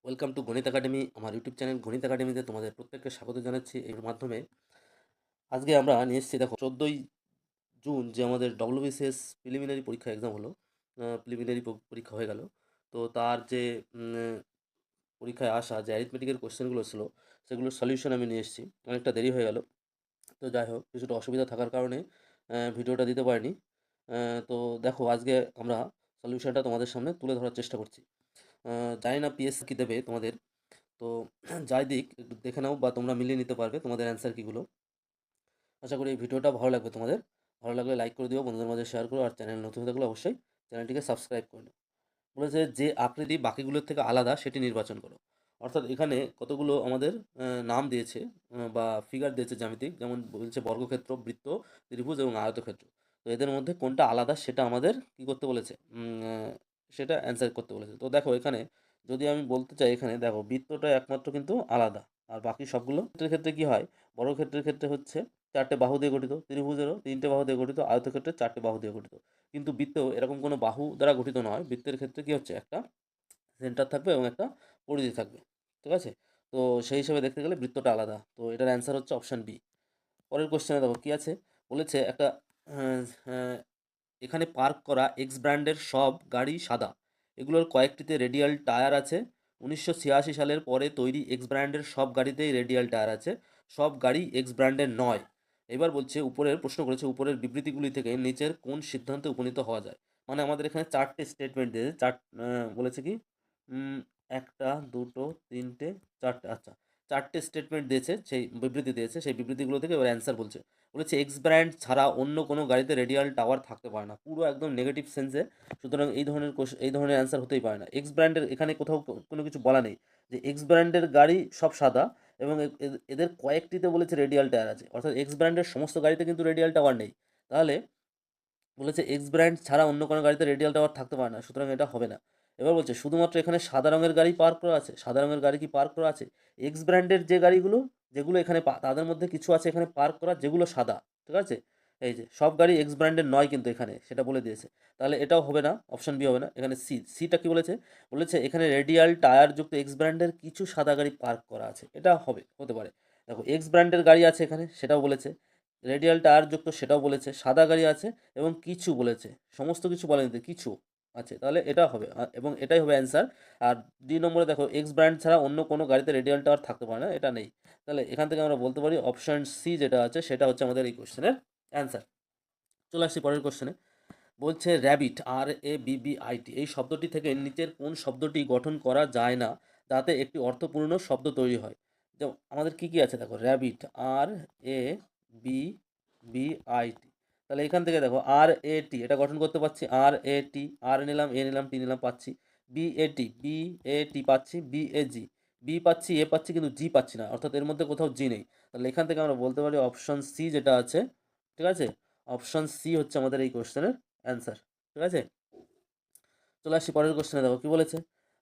Welcome to গণিত academy. আমার YouTube channel গণিত একাডেমিতে তোমাদের প্রত্যেককে স্বাগত জানাচ্ছি। এর মাধ্যমে আজকে আমরা নিয়ে এসেছি, দেখো 14ই জুন যে আমাদের ডব্লিউবিসিএস প্রিলিমিনারি পরীক্ষা এক্সাম হলো, প্রিলিমিনারি পরীক্ষা হয়ে গেল। তো তার যে পরীক্ষায় আসা যে অ্যারিথমেটিকের কোশ্চেনগুলো ছিল সেগুলোর সলিউশন আমি নিয়ে এসেছি। অনেকটা দেরি হয়ে গেল, তো যাই হোক কিছুটা অসুবিধা থাকার কারণে ভিডিওটা দিতে পারিনি। তো দেখো আজকে আমরা সলিউশনটা তোমাদের সামনে তুলে ধরার চেষ্টা করছি। জানি না পিএস কি দেবে তোমাদের, তো যাই দিক একটু দেখে নাও বা তোমরা মিলিয়ে নিতে পারবে তোমাদের অ্যান্সার কীগুলো। আশা করি এই ভিডিওটা ভালো লাগবে তোমাদের। ভালো লাগলে লাইক করে দিও, বন্ধুদের মাঝে শেয়ার করো, আর চ্যানেল নতুন হয়ে থাকলে অবশ্যই চ্যানেলটিকে সাবস্ক্রাইব করে নিও। বলেছে যে আকৃতি বাকিগুলোর থেকে আলাদা সেটি নির্বাচন করো। অর্থাৎ এখানে কতগুলো আমাদের নাম দিয়েছে বা ফিগার দিয়েছে জ্যামিতিক, যেমন বলছে বর্গক্ষেত্র, বৃত্ত, ত্রিভুজ এবং আয়তক্ষেত্র। তো এদের মধ্যে কোনটা আলাদা সেটা আমাদের কি করতে বলেছে, সেটা অ্যান্সার করতে বলেছে। তো দেখো এখানে যদি আমি বলতে চাই, এখানে দেখো বৃত্তটা একমাত্র কিন্তু আলাদা, আর বাকি সবগুলো ক্ষেত্রের ক্ষেত্রে কি হয়, বর্গক্ষেত্রের ক্ষেত্রে হচ্ছে 4টে বাহু দিয়ে গঠিত, ত্রিভুজেরও 3টে বাহু দিয়ে গঠিত, আয়তক্ষেত্রে 4টে বাহু দিয়ে গঠিত। কিন্তু বৃত্তেও এরকম কোনো বাহু দ্বারা গঠিত নয়। বৃত্তের ক্ষেত্রে কি হচ্ছে, একটা সেন্টার থাকবে এবং একটা পরিধি থাকবে, ঠিক আছে? তো সেই হিসেবে দেখতে গেলে বৃত্তটা আলাদা। তো এটার অ্যান্সার হচ্ছে অপশান বি। পরের কোশ্চেনে দেখো কি আছে, বলেছে একটা আহ, আহ, এখানে পার্ক করা এক্স ব্র্যান্ডের সব গাড়ি সাদা। এগুলোর কয়েকটিতে রেডিয়াল টায়ার আছে। 1986 সালের পরে তৈরি এক্স ব্র্যান্ডের সব গাড়িতেই রেডিয়াল টায়ার আছে। সব গাড়ি এক্স ব্র্যান্ডের নয়। এবার বলছে, উপরের প্রশ্ন করেছে, উপরের বিবৃতিগুলি থেকে নিচের কোন সিদ্ধান্তে উপনীত হওয়া যায়। মানে আমাদের এখানে 4টে স্টেটমেন্ট দিয়েছে, বলেছে কি, উম, একটা, দুটো, তিনটে, চারটে, আচ্ছা 4টে স্টেটমেন্ট দিয়েছে, সেই বিবৃতি দিয়েছে, সেই বিবৃতিগুলো থেকে এবার অ্যান্সার বলছে। বলেছে এক্স ব্র্যান্ড ছাড়া অন্য কোনো গাড়িতে রেডিয়াল টাওয়ার থাকতে পারে না, পুরো একদম নেগেটিভ সেন্সে। সুতরাং এই ধরনের অ্যান্সার হতেই পারে না। এক্স ব্র্যান্ডের এখানে কোথাও কোনো কিছু বলা নেই যে এক্স ব্র্যান্ডের গাড়ি সব সাদা এবং এদের কয়েকটিতে বলেছে রেডিয়াল টায়ার আছে, অর্থাৎ এক্স ব্র্যান্ডের সমস্ত গাড়িতে কিন্তু রেডিয়াল টাওয়ার নেই। তাহলে বলেছে এক্স ব্র্যান্ড ছাড়া অন্য কোনো গাড়িতে রেডিয়াল টাওয়ার থাকতে পারে না, সুতরাং এটা হবে না। এবার বলছে শুধুমাত্র এখানে সাদা রঙের গাড়ি পার্ক করা আছে। সাদা রঙের গাড়ি কি পার্ক করা আছে? এক্স ব্র্যান্ডের যে গাড়িগুলো, যেগুলো এখানে তাদের মধ্যে কিছু আছে এখানে পার্ক করা যেগুলো সাদা, ঠিক আছে? এই যে সব গাড়ি এক্স ব্র্যান্ডের নয় কিন্তু এখানে সেটা বলে দিয়েছে। তাহলে এটাও হবে না, অপশন বি হবে না। এখানে সিটা কি বলেছে, বলেছে এখানে রেডিয়াল টায়ার যুক্ত এক্স ব্র্যান্ডের কিছু সাদা গাড়ি পার্ক করা আছে, এটা হতে পারে। দেখো এক্স ব্র্যান্ডের গাড়ি আছে এখানে, সেটাও বলেছে। রেডিয়াল টায়ার যুক্ত, সেটাও বলেছে। সাদা গাড়ি আছে এবং কিছু বলেছে, সমস্ত কিছু বলেনি তো, কিছু আছে, তাহলে এটা হবে এবং এটাই হবে অ্যান্সার। আর ডি নম্বরে দেখো এক্স ব্র্যান্ড ছাড়া অন্য কোনো গাড়িতে রেডিয়াল টাওয়ার থাকতে পারে না, এটা নেই। তাহলে এখান থেকে আমরা বলতে পারি অপশন সি যেটা আছে সেটা হচ্ছে আমাদের এই কোশ্চেনের অ্যান্সার। চলে আসছি পরের কোশ্চেনে। বলছে র্যাবিট, RABBIT, এই শব্দটি থেকে নিচের কোন শব্দটি গঠন করা যায় না যাতে একটি অর্থপূর্ণ শব্দ তৈরি হয়। যেমন আমাদের কি কি আছে দেখো, র্যাবিট, RABBIT। তাহলে এখান থেকে দেখো RAT, এটা গঠন করতে পারছি, RAT, আর নিলাম, এ নিলাম, টি নিলাম, পাচ্ছি। BAT পাচ্ছি, বি পাচ্ছি, এ পাচ্ছি, কিন্তু জি পাচ্ছি না, অর্থাৎ এর মধ্যে কোথাও জি নেই। তাহলে এখান থেকে আমরা বলতে পারি অপশন সি যেটা আছে, ঠিক আছে, অপশন সি হচ্ছে আমাদের এই কোশ্চেনের অ্যান্সার, ঠিক আছে? চলে আসছি পরের কোশ্চেনে, দেখো কি বলেছে।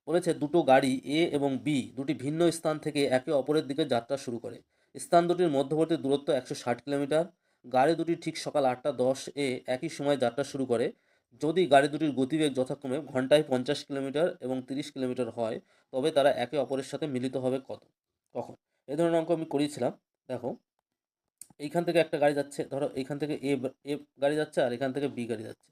বলেছে দুটো গাড়ি এ এবং বি দুটি ভিন্ন স্থান থেকে একে অপরের দিকে যাত্রা শুরু করে। স্থান দুটির মধ্যবর্তী দূরত্ব 160 কিলোমিটার। গাড়ি দুটি ঠিক সকাল 8:10 একই সময় যাত্রা শুরু করে। যদি গাড়ি দুটির গতিবেগ যথাক্রমে ঘন্টায় 50 কিলোমিটার এবং 30 কিলোমিটার হয়, তবে তারা একে অপরের সাথে মিলিত হবে কখন? এই ধরনের অঙ্ক আমি করিয়েছিলাম। দেখো এইখান থেকে একটা গাড়ি যাচ্ছে, ধরো এইখান থেকে এ গাড়ি যাচ্ছে আর এখান থেকে বি গাড়ি যাচ্ছে।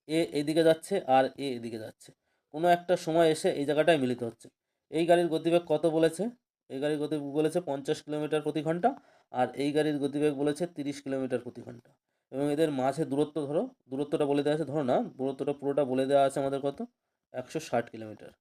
এ এদিকে যাচ্ছে আর এ এদিকে যাচ্ছে। কোনো একটা সময় এসে এই জায়গাটায় মিলিত হচ্ছে। এই গাড়ির গতিবেগ কত বলেছে? এই গাড়ির গতিবেগ বলেছে 50 কিলোমিটার প্রতি ঘন্টা, আর এই গাড়ির গতিবেগ বলেছে 30 কিলোমিটার প্রতি ঘন্টা। এবং এদের মাঝে দূরত্ব, ধরো দূরত্বটা বলে দেওয়া আছে, ধরো না দূরত্বটা পুরোটা বলে দেওয়া আছে আমাদের কত, 160 কিলোমিটার।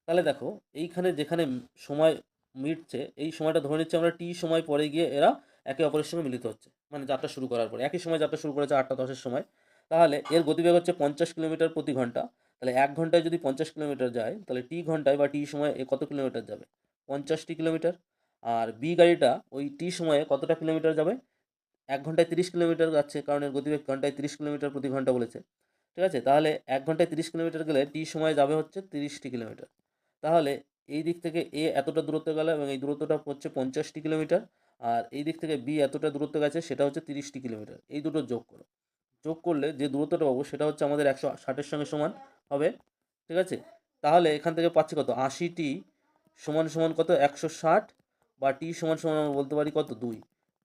তাহলে দেখো এইখানে যেখানে সময় মিটছে, এই সময়টা ধরে নিচ্ছে আমরা টি সময় পরে গিয়ে এরা একে অপরের সঙ্গে মিলিত হচ্ছে, মানে যাত্রা শুরু করার পরে একই সময় যাত্রা শুরু করেছে 8:10 সময়। তাহলে এর গতিবেগ হচ্ছে 50 কিলোমিটার প্রতি ঘন্টা। তাহলে 1 ঘন্টায় যদি 50 কিলোমিটার যায়, তাহলে টি ঘন্টায় বা টি সময়ে এ কত কিলোমিটার যাবে, 50টি কিলোমিটার। আর বি গাড়িটা ওই টি সময়ে কতটা কিলোমিটার যাবে, 1 ঘন্টায় 30 কিলোমিটার যাচ্ছে, কারণ এর গতিবেগ ঘন্টায় 30 কিলোমিটার প্রতি ঘন্টা বলেছে, ঠিক আছে? তাহলে 1 ঘন্টায় 30 কিলোমিটার গেলে টি সময় যাবে হচ্ছে 30টি কিলোমিটার। তাহলে এই দিক থেকে এ এতটা দূরত্ব গেল এবং এই দূরত্বটা হচ্ছে 50টি কিলোমিটার। আর এই দিক থেকে বি এতটা দূরত্ব গেছে, সেটা হচ্ছে 30টি কিলোমিটার। এই দুটো যোগ করো, যোগ করলে যে দূরত্বটা পাবো সেটা হচ্ছে আমাদের 160-এর সঙ্গে সমান হবে, ঠিক আছে? তাহলে এখান থেকে পাচ্ছি কত, 80টি সমান সমান কত 160, বা টি সমান সমান আমরা বলতে পারি কত 2,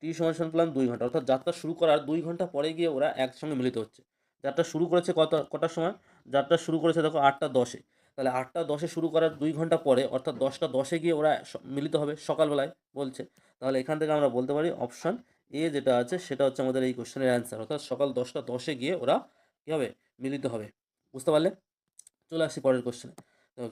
টি সমান সমান পেলাম 2 ঘন্টা, অর্থাৎ যাত্রা শুরু করার 2 ঘন্টা পরে গিয়ে ওরা একসঙ্গে মিলিত হচ্ছে। যাত্রা শুরু করেছে কটার সময়? যাত্রা শুরু করেছে দেখো 8টা 10-এ, তাহলে 8টা 10-এ শুরু করার 2 ঘন্টা পরে অর্থাৎ 10টা 10-এ গিয়ে ওরা মিলিত হবে সকালবেলায় বলছে। তাহলে এখান থেকে আমরা বলতে পারি অপশান এ যেটা আছে সেটা হচ্ছে আমাদের এই কোশ্চেনের অ্যান্সার, অর্থাৎ সকাল 10টা 10-এ গিয়ে ওরা কী হবে? মিলিত হবে। বুঝতে পারলে? চলে আসছি পরের কোশ্চেনে।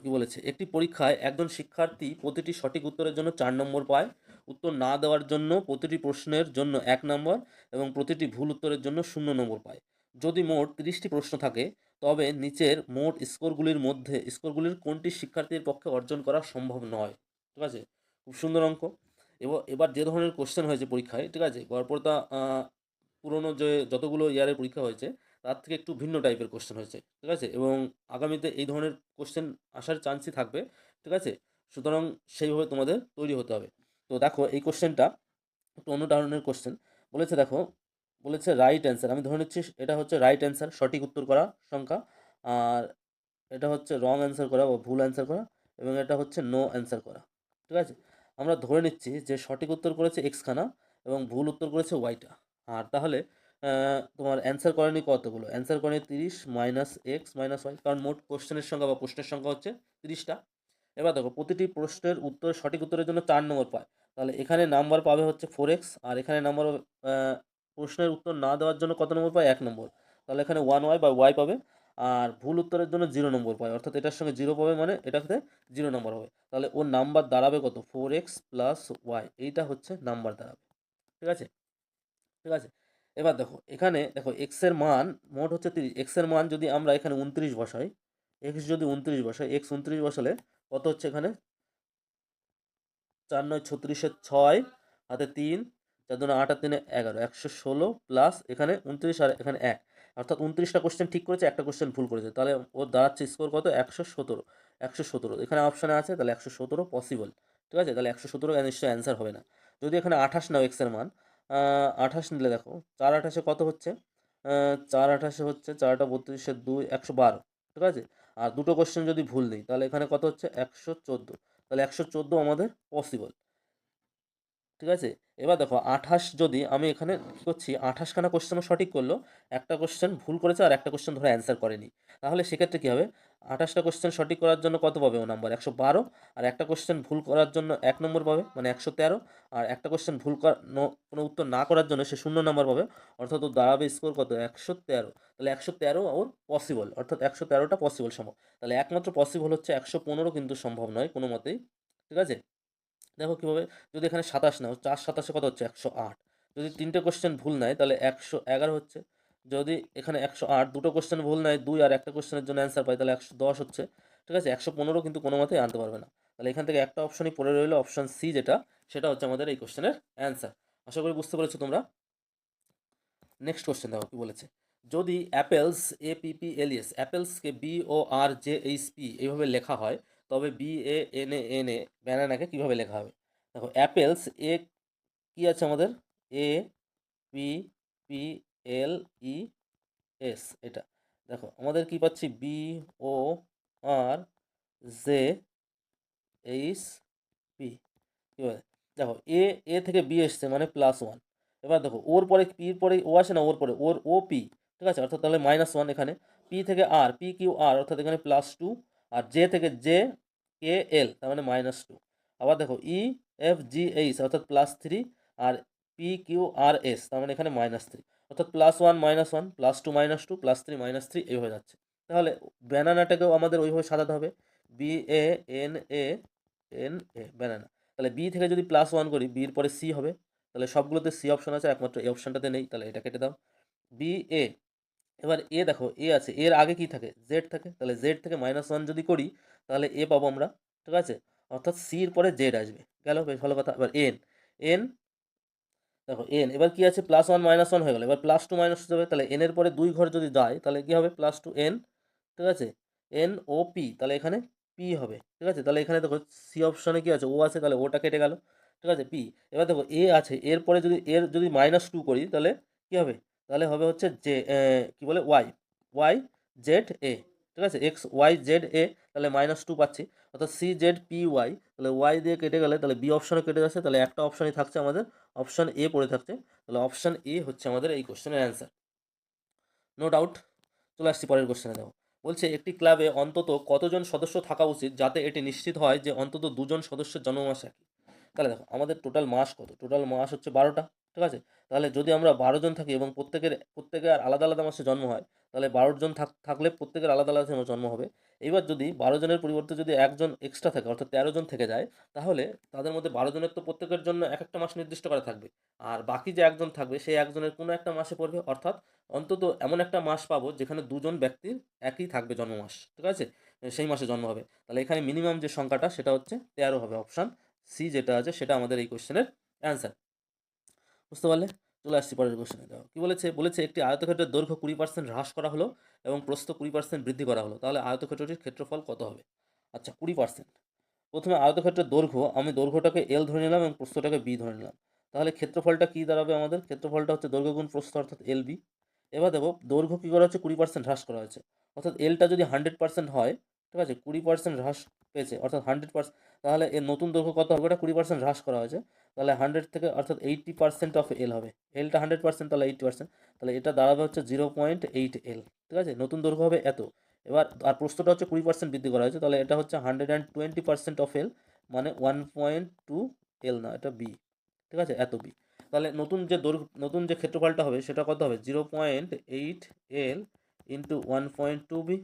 কি বলেছে, একটি পরীক্ষায় একজন শিক্ষার্থী প্রতিটি সঠিক উত্তরের জন্য 4 নম্বর পায়, উত্তর না দেওয়ার জন্য প্রতিটি প্রশ্নের জন্য 1 নম্বর এবং প্রতিটি ভুল উত্তরের জন্য 0 নম্বর পায়। যদি মোট 30টি প্রশ্ন থাকে তবে নিচের মোট স্কোরগুলির কোনটি শিক্ষার্থীর পক্ষে অর্জন করা সম্ভব নয়। ঠিক আছে, খুব সুন্দর অঙ্ক। এবার যে ধরনের কোশ্চেন হয়েছে পরীক্ষায়, ঠিক আছে, গড়পড়তা পুরনো যে যতগুলো ইয়ারের পরীক্ষা হয়েছে তার থেকে একটু ভিন্ন টাইপের কোশ্চেন হয়েছে, ঠিক আছে, এবং আগামীতে এই ধরনের কোশ্চেন আসার চান্সই থাকবে, ঠিক আছে। সুতরাং সেইভাবে তোমাদের তৈরি হতে হবে। তো দেখো এই কোশ্চেনটা একটু অন্য ধরনের কোশ্চেন বলেছে। দেখো বলেছে রাইট অ্যান্সার, আমি ধরে নিচ্ছি এটা হচ্ছে রাইট অ্যান্সার, সঠিক উত্তর করা সংখ্যা, আর এটা হচ্ছে রং অ্যান্সার করা বা ভুল অ্যান্সার করা, এবং এটা হচ্ছে নো অ্যান্সার করা। ঠিক আছে, আমরা ধরে নিচ্ছি যে সঠিক উত্তর করেছে এক্স খানা এবং ভুল উত্তর করেছে ওয়াইটা। আর তাহলে তোমার অ্যান্সার করেনি কতগুলো? অ্যান্সার করেনি 30 মাইনাস এক্স মাইনাস ওয়াই, কারণ মোট কোশ্চেনের সংখ্যা বা প্রশ্নের সংখ্যা হচ্ছে 30টা। এবার দেখো প্রতিটি প্রশ্নের উত্তর সঠিক উত্তরের জন্য 4 নম্বর পায়, তাহলে এখানে নাম্বার পাবে হচ্ছে 4x, আর এখানে নাম্বার প্রশ্নের উত্তর না দেওয়ার জন্য কত নম্বর পায়? 1 নম্বর, তাহলে এখানে 1y বা y পাবে। আর ভুল উত্তরের জন্য 0 নম্বর পায়, অর্থাৎ এটার সঙ্গে 0 পাবে মানে এটাতে 0 নম্বর হবে, তাহলে ওর নাম্বার দাঁড়াবে কত? 4x প্লাস ওয়াই, এইটা হচ্ছে নাম্বার দাঁড়াবে। ঠিক আছে, ঠিক আছে। এবার দেখো এখানে দেখো এক্স এর মান মোট হচ্ছে 30, এক্স এর মান যদি আমরা এখানে 29 বসাই, এক্স যদি 29 বসাই, এক্স 29 বসালে কত হচ্ছে এখানে? 4 9 36 6 হাতে 3, 4 2 8 আর 3 11, 116 প্লাস এখানে 29 আর এখানে 1, অর্থাৎ 29টা কোশ্চেন ঠিক করেছে, একটা কোশ্চেন ভুল করেছে, তাহলে ওর দাঁড়াচ্ছে স্কোর কত? 117। 117 এখানে অপশানে আছে, তাহলে 117 পসিবল। ঠিক আছে, তাহলে 117 নিশ্চয়ই অ্যান্সার হবে না। যদি এখানে 28 নাও এক্স এর মান, 28 নিলে দেখো 4 28 কত হচ্ছে? 4 28 হচ্ছে 4টা 32 2 112। ঠিক আছে, আর দুটো কোশ্চেন যদি ভুল নেই তাহলে এখানে কত হচ্ছে? 114, তাহলে 114 আমাদের পসিবল। ঠিক আছে, এবার দেখো 28 যদি আমি এখানে কী করছি, 28খানা কোশ্চেনও সঠিক করলো, একটা কোশ্চেন ভুল করেছে আর একটা কোশ্চেন ধরে অ্যান্সার করেনি, তাহলে সেক্ষেত্রে কী হবে? 28টা কোশ্চেন সঠিক করার জন্য কত পাবে ও নাম্বার? 112, আর একটা কোশ্চেন ভুল করার জন্য 1 নম্বর পাবে মানে 113, আর একটা কোশ্চেন ভুল কোনো উত্তর না করার জন্য সে 0 নম্বর পাবে, অর্থাৎ ওর দাঁড়াবে স্কোর কত? 113। তাহলে 113 ওর পসিবল, অর্থাৎ 113টা পসিবল সম্ভব। তাহলে একমাত্র পসিবল হচ্ছে 115, কিন্তু সম্ভব নয় কোনো মতেই। ঠিক আছে, দেখো কীভাবে, যদি এখানে 27 নাও, 4 27 কত হচ্ছে? 108। যদি 3টে কোশ্চেন ভুল নেয় তাহলে 111 হচ্ছে। যদি এখানে 108 দুটো কোশ্চেন ভুল নেয় 2 আর একটা কোশ্চেনের জন্য অ্যান্সার পায় তাহলে 110 হচ্ছে। ঠিক আছে, 115 কিন্তু কোনো মতেই আনতে পারবে না। তাহলে এখান থেকে একটা অপশনই পড়ে রইলো, অপশন সি, যেটা সেটা হচ্ছে আমাদের এই কোশ্চেনের অ্যান্সার। আশা করি বুঝতে পেরেছো তোমরা। নেক্সট কোশ্চেন দেখো কি বলেছে, যদি অ্যাপেলস APPLES, অ্যাপেলসকে BORJHP এইভাবে লেখা হয় তবে BANANA ব্যানানাকে কীভাবে লেখা হবে? দেখো অ্যাপেলস এ কি আছে আমাদের? APPLES, এটা দেখো আমাদের কি পাচ্ছি? BORJHP। কি বলে, দেখো এ থেকে বি এসছে মানে +1। এবার দেখো ওর পরে পির পরে ও আসে না, ওর পরে ওর OP, ঠিক আছে, অর্থাৎ তাহলে -1 এখানে। পি থেকে আর, PQR অর্থাৎ এখানে +2, আর জে থেকে JKL তার মানে -2। আবার দেখো EFGH অর্থাৎ +3, আর PQRS তার মানে এখানে -3, অর্থাৎ +1 -1 +2 -2 +3 -3 এইভাবে যাচ্ছে। তাহলে ব্যানানাটাকেও আমাদের ওইভাবে সাজাতে হবে, BANANA ব্যানানা। তাহলে বি থেকে যদি +1 করি, বির পরে সি হবে, তাহলে সবগুলোতে সি অপশন আছে, একমাত্র এই অপশনটাতে নেই, তাহলে এটা কেটে দাও। BA, এবার এ দেখো এ আছে, এর আগে কি থাকে? জেড থাকে, তাহলে জেড থেকে -1 যদি করি তাহলে এ পাবো আমরা। ঠিক আছে, অর্থাৎ সির পরে জেড আসবে, গেল, বেশ ভালো কথা। এবার এন দেখো এবার কি আছে? +1 -1 হয়ে গেল, এবার +2 -2 যাবে, তাহলে এর পরে 2 ঘর যদি যায় তাহলে কি হবে? +2 ঠিক আছে, NOP, তাহলে এখানে পি হবে। ঠিক আছে, তাহলে এখানে দেখো সি অপশনে কি আছে? ও আছে, তাহলে ওটা কেটে গেল। ঠিক আছে, পি। এবার দেখো এ আছে, এর পরে যদি -2 করি তাহলে কি হবে? তাহলে হবে হচ্ছে কি বলে ওয়াই, জেড এ। ঠিক আছে, এক্স ওয়াই জেড এ, তাহলে -2 পাচ্ছি, অর্থাৎ সি জেড পি ওয়াই, তাহলে ওয়াই দিয়ে কেটে গেলে তাহলে বি অপশানও কেটে যাচ্ছে, তাহলে একটা অপশানই থাকছে আমাদের, অপশান এ পড়ে থাকছে, তাহলে অপশান এ হচ্ছে আমাদের এই কোশ্চেনের অ্যান্সার। No doubt. চলে আসছি পরের কোশ্চেনে। দেখো বলছে একটি ক্লাবে অন্তত কতজন সদস্য থাকা উচিত যাতে এটি নিশ্চিত হয় যে অন্তত 2জন সদস্যের জন্মমাস একই। তাহলে দেখো আমাদের টোটাল মাস কত, টোটাল মাস হচ্ছে 12টা, ঠিক আছে, তাহলে যদি আমরা 12জন থাকি এবং প্রত্যেকের আলাদা আলাদা মাসে জন্ম হয়, তাহলে 12জন থাকলে প্রত্যেকের আলাদা আলাদা জন্ম হবে। এবার যদি 12জনের পরিবর্তে যদি একজন এক্সট্রা থাকে অর্থাৎ 13জন থেকে যায়, তাহলে তাদের মধ্যে 12জনের তো প্রত্যেকের জন্য এক একটা মাস নির্দিষ্ট করা থাকবে, আর বাকি যে একজন থাকবে সেই একজনের কোনো একটা মাসে পড়বে, অর্থাৎ অন্তত এমন একটা মাস পাবো যেখানে 2জন ব্যক্তির একই থাকবে জন্মমাস, ঠিক আছে, সেই মাসে জন্ম হবে। তাহলে এখানে মিনিমাম যে সংখ্যাটা সেটা হচ্ছে 13 হবে, অপশান সি যেটা আছে সেটা আমাদের এই কোশ্চেনের অ্যান্সার। বুঝতে পারলে? চলে আসছি পরের কোশ্চেনে। দেখো কি বলেছে, বলেছে একটি আয়তক্ষেত্রের দৈর্ঘ্য 20% হ্রাস করা হলো এবং প্রস্থ 20% বৃদ্ধি করা হলো, তাহলে আয়তক্ষেত্রটির ক্ষেত্রফল কত হবে? আচ্ছা 20%। প্রথমে আয়তক্ষেত্রের দৈর্ঘ্য, আমি দৈর্ঘ্যটাকে এল ধরে নিলাম এবং প্রস্থটাকে বি ধরে নিলাম, তাহলে ক্ষেত্রফলটা কী দাঁড়াবে আমাদের? ক্ষেত্রফলটা হচ্ছে দৈর্ঘ্য গুণ প্রস্থ অর্থাৎ এল বি। এবার দেখো দৈর্ঘ্য কী করা হচ্ছে, 20% হ্রাস করা হয়েছে, অর্থাৎ এলটা যদি 100% হয়, ঠিক আছে, 20% হ্রাস পেয়েছে অর্থাৎ 100%, তাহলে এর নতুন দৈর্ঘ্য কত হবে? ওটা 20% হ্রাস করা হয়েছে, তাহলে 100 থেকে অর্থাৎ 80% অফ এল হবে, এলটা 100% তাহলে 80%, তাহলে এটা দাঁড়াবে হচ্ছে 0.8 এল, ঠিক আছে, নতুন দৈর্ঘ্য হবে এত। এবার আর প্রস্থটা হচ্ছে 20% বৃদ্ধি করা হয়েছে, তাহলে এটা হচ্ছে 120% অফ এল, মানে 1.2 এল, না এটা বি, ঠিক আছে, এত বি। তাহলে নতুন যে ক্ষেত্রফলটা হবে সেটা কত হবে? 0.8 এল ইন্টু 1.2 বি।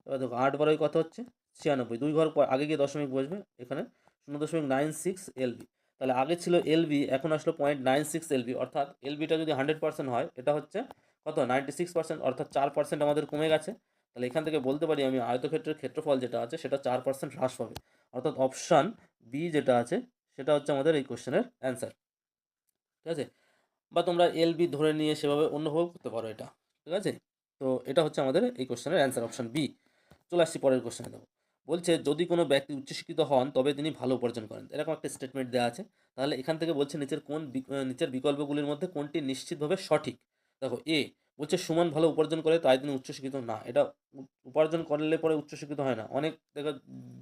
এবার দেখো 8 বারোই কত হচ্ছে? 96, 2 ঘর পর আগে গিয়ে দশমিক বসবে, এখানে 0.96 এল বি। তাহলে আগে ছিল এল বি, এখন আসলো 0.96 এল বি, অর্থাৎ এল বিটা যদি 100% হয় এটা হচ্ছে কত? 96%, অর্থাৎ 4% আমাদের কমে গেছে। তাহলে এখান থেকে বলতে পারি আমি আয়তক্ষেত্রের ক্ষেত্রফল যেটা আছে সেটা 4% হ্রাস পাবে, অর্থাৎ অপশান বি যেটা আছে সেটা হচ্ছে আমাদের এই কোশ্চেনের অ্যান্সার, ঠিক আছে। বা তোমরা এল বি ধরে নিয়ে সেভাবে অন্যভাবে করতে পারো এটা, ঠিক আছে। তো এটা হচ্ছে আমাদের এই কোশ্চেনের অ্যান্সার, অপশান বি। চলে আসছি পরের কোশ্চেনে। দেবো বলছে যদি কোনো ব্যক্তি উচ্চশিক্ষিত হন তবে তিনি ভালো উপার্জন করেন, এরকম একটা স্টেটমেন্ট দেওয়া আছে। তাহলে এখান থেকে বলছে নিচের বিকল্পগুলির মধ্যে কোনটি নিশ্চিতভাবে সঠিক। দেখো এ বলছে সুমন ভালো উপার্জন করে তাই তিনি উচ্চশিক্ষিত, না, এটা উপার্জন করলে পরে উচ্চশিক্ষিত হয় না, অনেক দেখো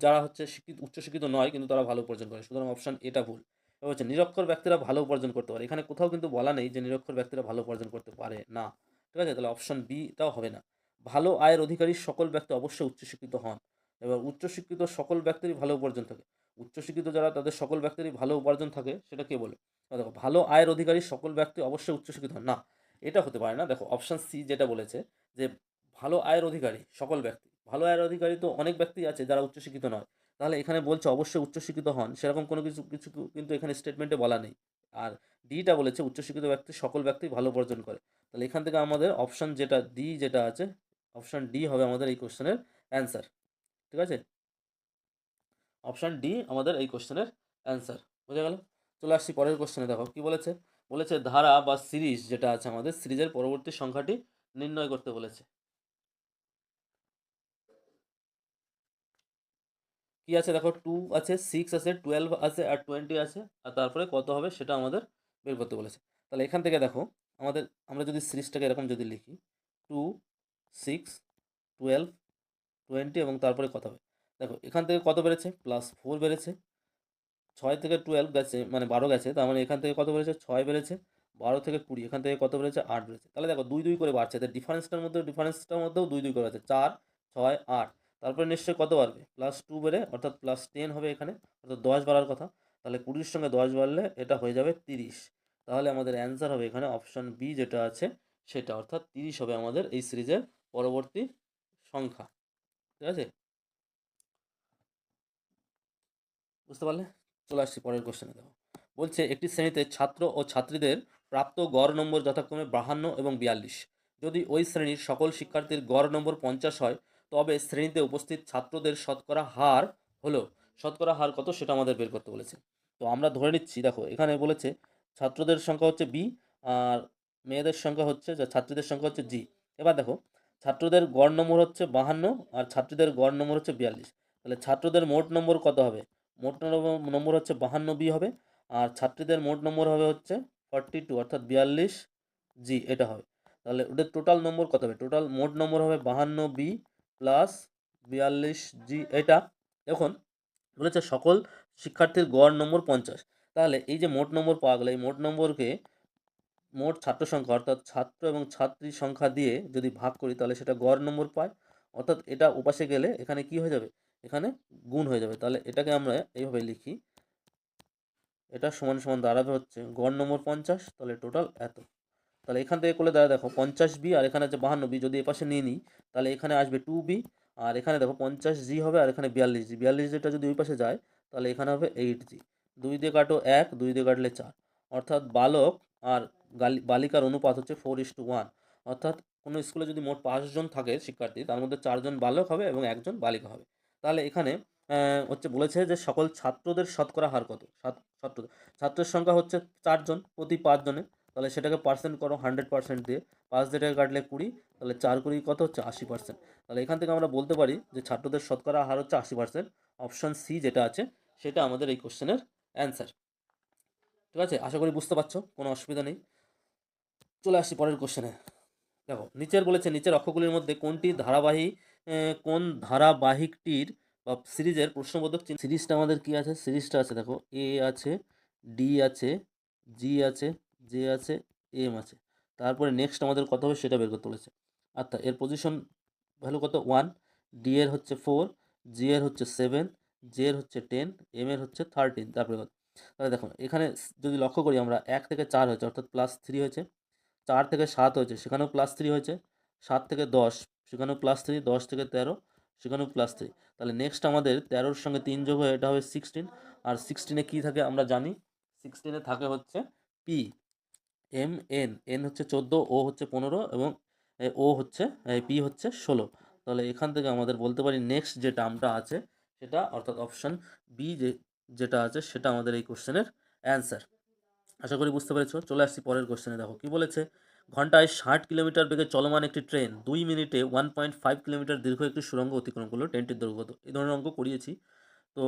যারা হচ্ছে উচ্চশিক্ষিত নয় কিন্তু তারা ভালো উপার্জন করে, সুতরাং অপশান এটা ভুল। এবার হচ্ছে নিরক্ষর ব্যক্তিরা ভালো উপার্জন করতে পারে, এখানে কোথাও কিন্তু বলা নেই যে নিরক্ষর ব্যক্তিরা ভালো উপার্জন করতে পারে না, ঠিক আছে, তাহলে অপশান বিটাও হবে না। ভালো আয়ের অধিকারী সকল ব্যক্তি অবশ্যই উচ্চশিক্ষিত হন, এবার উচ্চশিক্ষিত সকল ব্যক্তিরই ভালো উপার্জন থাকে, উচ্চশিক্ষিত যারা তাদের সকল ব্যক্তিরই ভালো উপার্জন থাকে সেটা কে বলে? দেখো ভালো আয়ের অধিকারী সকল ব্যক্তি অবশ্যই উচ্চশিক্ষিত হন, না, এটা হতে পারে না। দেখো অপশান সি যেটা বলেছে যে ভালো আয়ের অধিকারী সকল ব্যক্তি, ভালো আয়ের অধিকারী তো অনেক ব্যক্তি আছে যারা উচ্চশিক্ষিত নয়, তাহলে এখানে বলছে অবশ্যই উচ্চশিক্ষিত হন, সেরকম কোনো কিছু কিছু কিন্তু এখানে স্টেটমেন্টে বলা নেই। আর ডিটা বলেছে উচ্চশিক্ষিত ব্যক্তি সকল ব্যক্তি ভালো উপার্জন করে, তাহলে এখান থেকে আমাদের অপশান যেটা ডি যেটা আছে, অপশান ডি হবে আমাদের এই কোশ্চেনের অ্যান্সার, ঠিক আছে, অপশান ডি আমাদের এই কোশ্চেনের অ্যান্সার। বোঝা গেল? চলে আসছি পরের কোশ্চেনে। দেখো কি বলেছে, বলেছে ধারা বা সিরিজ যেটা আছে আমাদের সিরিজের পরবর্তী সংখ্যাটি নির্ণয় করতে বলেছে। কি আছে দেখো, 2 আছে, 6 আছে, 12 আছে আর 20 আছে, আর তারপরে কত হবে সেটা আমাদের বের করতে বলেছে। তাহলে এখান থেকে দেখো আমরা যদি সিরিজটাকে এরকম যদি লিখি 2, 6, 12, 20 এবং তারপরে কত হবে, দেখো এখান থেকে কত বেড়েছে? +4 বেড়েছে, 6 থেকে 12 গেছে মানে 12 গেছে, তার মানে এখান থেকে কত বেড়েছে? 6 বেড়েছে, 12 থেকে 20 এখান থেকে কত বেড়েছে? 8 বেড়েছে। তাহলে দেখো 2 2 করে বাড়ছে, তাই ডিফারেন্সটার মধ্যেও 2 2 করে বাড়ছে, 4 6 8, তারপরে নিশ্চয়ই কত বাড়বে? +2 বেড়ে অর্থাৎ +10 হবে এখানে, অর্থাৎ 10 বাড়ার কথা, তাহলে 20-র সঙ্গে 10 বাড়লে এটা হয়ে যাবে 30, তাহলে আমাদের অ্যান্সার হবে এখানে অপশান বি যেটা আছে সেটা, অর্থাৎ 30 হবে আমাদের এই সিরিজের পরবর্তী সংখ্যা, ঠিক আছে, বুঝতে পারলে? চলে আসছি পরের কোশ্চেনে। দেখো বলছে একটি শ্রেণীতে ছাত্র ও ছাত্রীদের প্রাপ্ত গড় নম্বর যথাক্রমে 52 এবং 42, যদি ওই শ্রেণীর সকল শিক্ষার্থীর গড় নম্বর 50 হয় তবে শ্রেণীতে উপস্থিত ছাত্রদের শতকরা হার হলো, শতকরা হার কত সেটা আমাদের বের করতে বলেছে। তো আমরা ধরে নিচ্ছি, দেখো এখানে বলেছে ছাত্রদের সংখ্যা হচ্ছে বি, আর মেয়েদের সংখ্যা হচ্ছে ছাত্রীদের সংখ্যা হচ্ছে জি। এবার দেখো ছাত্রদের গড় নম্বর হচ্ছে 52 আর ছাত্রীদের গড় নম্বর হচ্ছে 42, তাহলে ছাত্রদের মোট নম্বর কত হবে? মোট নম্বর হচ্ছে 52 বি হবে, আর ছাত্রীদের মোট নম্বর হবে হচ্ছে 42 অর্থাৎ 42 জি, এটা হবে। তাহলে ওদের টোটাল নম্বর কত হবে? টোটাল মোট নম্বর হবে 52 বি প্লাস 42G এটা। এখন বলেছে সকল শিক্ষার্থীর গড় নম্বর 50। তাহলে এই যে মোট নম্বর পাওয়া গেল, এই মোট নম্বরকে মোট ছাত্র সংখ্যা অর্থাৎ ছাত্র এবং ছাত্রীর সংখ্যা দিয়ে যদি ভাগ করি তাহলে সেটা গড় নম্বর পায়। অর্থাৎ এটা ওপাশে গেলে এখানে কি হয়ে যাবে, এখানে গুণ হয়ে যাবে। তাহলে এটাকে আমরা এইভাবে লিখি, এটা সমান সমান দাঁড়াবে হচ্ছে গড় নম্বর 50, তাহলে টোটাল এত। তাহলে এখান থেকে করলে দাঁড়া দেখো 50B আর এখানে আছে 52B, যদি এপাশে নিয়ে নিই তাহলে এখানে আসবে 2B আর এখানে দেখো 50G হবে আর এখানে 42G, 42Gটা যদি ওই পাশে যায় তাহলে এখানে হবে 8G। 2 দিয়ে কাটো 1, 2 দিয়ে কাটলে 4, অর্থাৎ বালক আর বালিকার অনুপাত হচ্ছে 4:1। অর্থাৎ কোনো স্কুলে যদি মোট 5 জন থাকে শিক্ষার্থী, তার মধ্যে 4 জন বালক হবে এবং 1 জন বালিকা হবে। তাহলে এখানে হচ্ছে বলেছে যে সকল ছাত্রদের শতকরা হার কত। ছাত্রের সংখ্যা হচ্ছে 4 জন প্রতি 5 জনে, তাহলে সেটাকে পার্সেন্ট করো 100% দিয়ে। 5 দিয়ে টাকা কাটলে 20, তাহলে 4 কুড়ি কত হচ্ছে 80%। তাহলে এখান থেকে আমরা বলতে পারি যে ছাত্রদের শতকরা হার হচ্ছে 80%। অপশন সি যেটা আছে সেটা আমাদের এই কোশ্চেনের অ্যান্সার। ঠিক আছে, আশা করি বুঝতে পারছো, কোনো অসুবিধা নেই। চলে আসছি পরের কোশ্চেনে। দেখো নিচের বলেছে নিচের অক্ষরগুলির মধ্যে কোন ধারাবাহিকটির বা সিরিজের প্রশ্নবোধক চিহ্ন। সিরিজটা আমাদের কি আছে, সিরিজটা আছে দেখো এ আছে, ডি আছে, জি আছে, জে আছে, এম আছে। তারপরে নেক্সট আমাদের কত হবে সেটা বের করতে বলেছে। আচ্ছা, এর পজিশন ভ্যালু কত 1, ডি এর হচ্ছে 4, জি এর হচ্ছে 7, জে এর হচ্ছে 10, এম এর হচ্ছে 13। তারপরে কত, তাহলে দেখো এখানে যদি লক্ষ্য করি আমরা 1 থেকে 4 হয়েছে অর্থাৎ +3 হয়েছে, 4 থেকে 7 হয়েছে সেখানেও +3 হয়েছে, 7 থেকে 10 সেখানেও +3, 10 থেকে 13 সেখানেও +3। তাহলে নেক্সট আমাদের 13-র সঙ্গে 3 যোগ হয়ে এটা হবে 16। আর 16-এ কী থাকে আমরা জানি, 16-এ থাকে হচ্ছে পি, এম, এন। এন হচ্ছে 14, ও হচ্ছে 15 এবং ও হচ্ছে পি হচ্ছে 16। তাহলে এখান থেকে আমাদের বলতে পারি নেক্সট যে টার্মটা আছে সেটা অর্থাৎ অপশান বি যেটা আছে সেটা আমাদের এই কোশ্চেনের অ্যান্সার। আশা করি বুঝতে পেরেছো। চলে আসছি পরের কোশ্চেনে। দেখো কি বলেছে, ঘন্টায় 60 কিলোমিটার বেগে চলমান একটি ট্রেন 2 মিনিটে 1.5 কিলোমিটার দীর্ঘ একটি সুড়ঙ্গ অতিক্রম করলো, ট্রেনটির দৈর্ঘ্য কত? এই ধরনের অঙ্ক করিয়েছি। তো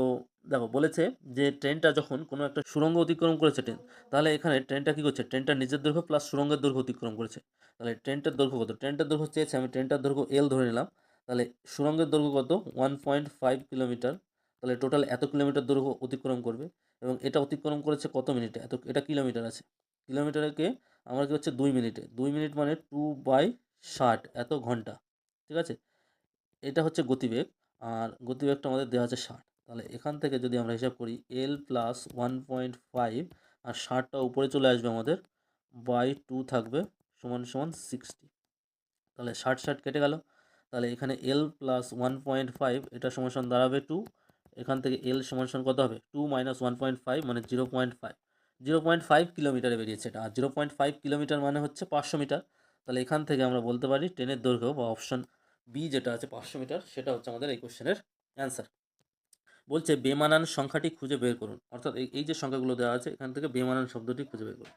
দেখো বলেছে যে ট্রেনটা যখন কোনো একটা সুড়ঙ্গ অতিক্রম করেছে ট্রেন, তাহলে এখানে ট্রেনটা কী করছে, ট্রেনটা নিজের দৈর্ঘ্য প্লাস সুড়ঙ্গের দৈর্ঘ্য অতিক্রম করেছে। তাহলে ট্রেনটার দৈর্ঘ্য কত, ট্রেনটার দৈর্ঘ্য চেয়েছে, আমি ট্রেনটার দৈর্ঘ্য এল ধরে নিলাম। তাহলে সুড়ঙ্গের দৈর্ঘ্য কত 1.5 কিলোমিটার, তাহলে টোটাল এত কিলোমিটার দৈর্ঘ্য অতিক্রম করবে এবং এটা অতিক্রম করেছে কত মিনিটে, এত এটা কিলোমিটার আছে, কিলোমিটারকে আমরা কি হচ্ছে 2 মিনিটে, 2 মিনিট মানে 2/60 এত ঘন্টা। ঠিক আছে, এটা হচ্ছে গতিবেগ আর গতিবেগটা আমাদের দেওয়া আছে 60। তাহলে এখান থেকে যদি আমরা হিসাব করি এল প্লাস 1.5 আর 60টা উপরে চলে আসবে আমাদের /2 থাকবে সমান সমান 60। তাহলে 60 কেটে গেল, তাহলে এখানে এল প্লাস 1.5 এটা সমান সমান দাঁড়াবে 2। এখান থেকে এল সমান সমান কত হবে 2 - 1.5 মানে 0.5, 0.5 কিলোমিটারে বেরিয়েছে এটা। আর 0.5 কিলোমিটার মানে হচ্ছে 500 মিটার। তাহলে এখান থেকে আমরা বলতে পারি ট্রেনের দৈর্ঘ্য বা অপশন বি যেটা আছে 500 মিটার সেটা হচ্ছে আমাদের এই কোশ্চেনের অ্যান্সার। বলছে বেমানান সংখ্যাটি খুঁজে বের করুন, অর্থাৎ এই যে সংখ্যাগুলো দেওয়া আছে এখান থেকে বেমানান শব্দটি খুঁজে বের করুন।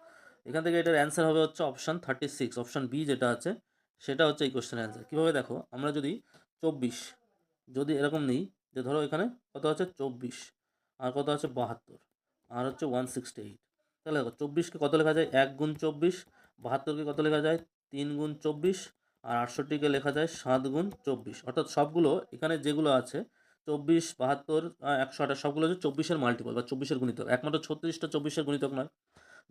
এখান থেকে এটার অ্যান্সার হবে হচ্ছে অপশান 36, অপশান বি যেটা আছে সেটা হচ্ছে এই কোশ্চেনের অ্যান্সার। কীভাবে দেখো, আমরা যদি 24 যদি এরকম নিই যে ধরো এখানে কত আছে 24 আর কত আছে 72 আর হচ্ছে 168। তাহলে দেখো 24কে কত লেখা যায় 1 গুণ 24, 72কে কত লেখা যায় 3 গুণ 24 আর 68কে লেখা যায় 7 গুণ 24। অর্থাৎ সবগুলো এখানে যেগুলো আছে 24, 72, 128 সবগুলো হচ্ছে 24-এর মাল্টিপল বা 24-এর গুণিতক। একমাত্র 36টা 24-এর গুণিতক নয়।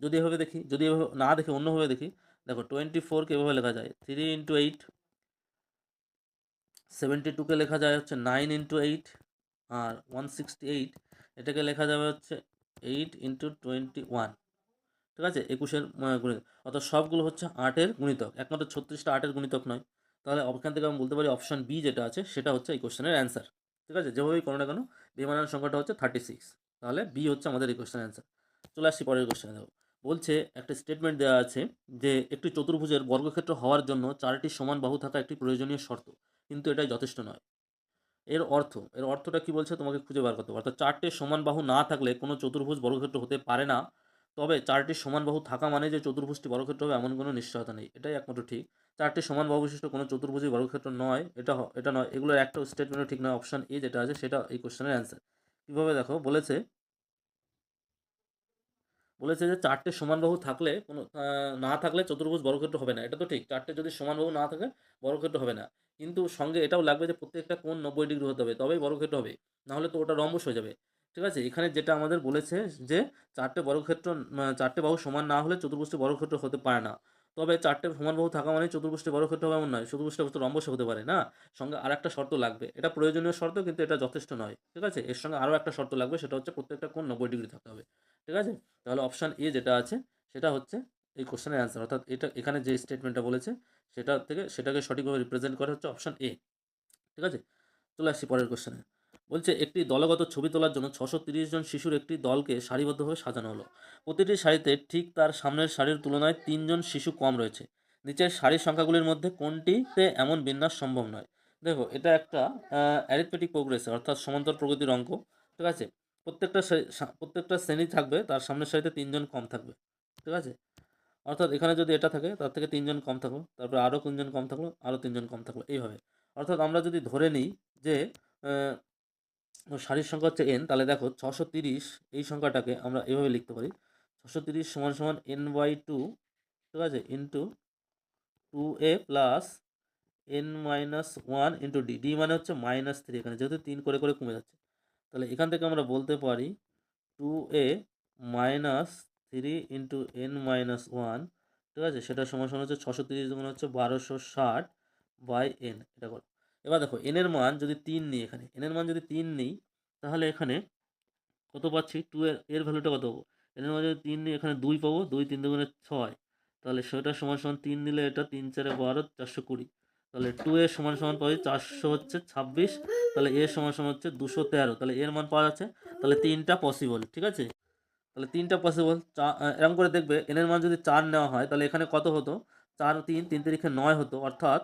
যদি এভাবে দেখি, যদি এভাবে না দেখে অন্যভাবে দেখি, দেখো 24কে এভাবে লেখা যায় 3 × 8, 72কে লেখা যায় হচ্ছে 9 × 8 আর 168 এটাকে লেখা যাবে হচ্ছে 8 × 21। ঠিক আছে, 21-এর গুণিতক। অর্থাৎ সবগুলো হচ্ছে 8-এর গুণিতক, একমাত্র 36টা 8-এর গুণিতক নয়। তাহলে ওখান থেকে আমি বলতে পারি অপশান বি যেটা আছে সেটা হচ্ছে এই কোশ্চেনের অ্যান্সার। ঠিক আছে, যেভাবেই করো না কেন বেমানান সংখ্যাটা হচ্ছে 36, তাহলে বি হচ্ছে আমাদের এই কোশ্চেনের অ্যান্সার। চলে আসছি পরের কোশ্চেনে। দেখো বলছে একটা স্টেটমেন্ট দেওয়া আছে যে একটি চতুর্ভুজের বর্গক্ষেত্র হওয়ার জন্য 4টি সমান বাহু থাকা একটি প্রয়োজনীয় শর্ত, কিন্তু এটাই যথেষ্ট নয়। এর অর্থটা কি বলছে তোমাকে খুঁজে বার করতে হবে। অর্থাৎ 4টে সমান বাহু না থাকলে কোনো চতুর্ভুজ বর্গক্ষেত্র হতে পারে না। তবে 4টি সমান বাহু থাকা মানে যে চতুর্ভুজটি বর্গক্ষেত্র হবে এমন কোনো নিশ্চয়তা নেই, এটাই একমাত্র ঠিক। 4টি সমান বাহু বিশিষ্ট কোনো চতুর্ভুজই বর্গক্ষেত্র নয়, এটা নয়, এগুলোর একটা স্টেটমেন্টও ঠিক নয়। অপশান এ যেটা আছে সেটা এই কোশ্চেনের অ্যান্সার। কীভাবে দেখো বলেছে বলেছে যে 4টে সমান বাহু থাকলে কোনো না থাকলে চতুর্ভুজ বর্গক্ষেত্র হবে না। এটা তো ঠিক। 4টে যদি সমান বাহু না থাকে বর্গক্ষেত্র হবে না। কিন্তু সঙ্গে এটাও লাগবে যে প্রত্যেকটা কোণ 90 ডিগ্রি হতে হবে। তবেই বর্গক্ষেত্র হবে। না হলে তো ওটা রম্বস হয়ে যাবে। ঠিক আছে? এখানে যেটা আমাদের বলেছে যে 4টে বর্গক্ষেত্র 4টে বাহু সমান না হলে চতুর্ভুজটি বর্গক্ষেত্র হতে পারে না। তবে 4টে সমান বাহু থাকা মানেই চতুর্ভুজটি বর্গক্ষেত্র হবে এমন নয়। চতুর্ভুজটা তো রম্বস হতে পারে না? সঙ্গে আরেকটা শর্ত লাগবে। এটা প্রয়োজনীয় শর্ত কিন্তু এটা যথেষ্ট নয়। ঠিক আছে? এর সঙ্গে আরও একটা শর্ত লাগবে সেটা হচ্ছে প্রত্যেকটা কোণ 90 ডিগ্রি থাকতে হবে। ঠিক আছে? তাহলে অপশান এ যেটা আছে সেটা হচ্ছে এই কোশ্চেনের অ্যান্সার, অর্থাৎ এটা এখানে যে স্টেটমেন্টটা বলেছে সেটা থেকে সেটাকে সঠিকভাবে রিপ্রেজেন্ট করে হচ্ছে অপশান এ। ঠিক আছে? চলে আসছি পরের কোশ্চেনে। বলছে একটি দলগত ছবি তোলার জন্য 630 জন শিশুর একটি দলকে সারিবদ্ধভাবে সাজানো হলো। প্রতিটি সারিতে ঠিক তার সামনের সারির তুলনায় 3 জন শিশু কম রয়েছে। নিচের সারির সংখ্যাগুলির মধ্যে কোনটিতে এমন বিন্যাস সম্ভব নয়? দেখো এটা একটা অ্যারিথমেটিক প্রোগ্রেস অর্থাৎ সমান্তর প্রগতির অঙ্ক। ঠিক আছে? প্রত্যেকটা শ্রেণী থাকবে তার সামনের সারিতে 3 জন কম থাকবে। ঠিক আছে? অর্থাৎ এখানে যদি এটা থাকে তার থেকে 3 জন কম থাকলো, তারপরে আরও 3 জন কম থাকলো, আরও 3 জন কম থাকলো, এইভাবে। অর্থাৎ আমরা যদি ধরে নিই যে সারির সংখ্যা হচ্ছে n, তাহলে দেখো 630 এই সংখ্যাটাকে আমরা এভাবে লিখতে পারি, 630 সমান সমান n/2, ঠিক আছে, into 2a plus n-1 into d। d মানে হচ্ছে -3, এখানে যেহেতু 3 করে করে কমে যাচ্ছে, তাহলে এখান থেকে আমরা বলতে পারি 2a মাইনাস 3 ইন্টু n-1, ঠিক আছে, সেটা সমান সমান হচ্ছে 630 মানে হচ্ছে 1260 বাই n। এটা করো। এবার দেখো n এর মান যদি 3 নিই, এখানে n এর মান যদি 3 নিই তাহলে এখানে কত পাচ্ছি, 2 এর ভ্যালুটা কত পাবো, n এর মান যদি 3 নিই এখানে 2 পাবো, 2 3 দুগুণে 6, তাহলে সেটা সমান সমান 3 নিলে এটা 3 4 12 420, তাহলে 2 এর সমান সমান পাবো 400 হচ্ছে 26, তাহলে এর সমান সমান হচ্ছে 213, তাহলে এর মান পাওয়া যাচ্ছে। তাহলে 3টা পসিবল। ঠিক আছে? তাহলে 3টা পসিবল। এরকম করে দেখবে n এর মান যদি 4 নেওয়া হয় তাহলে এখানে কত হতো, 4 3 3 তিরিখে 9 হতো, অর্থাৎ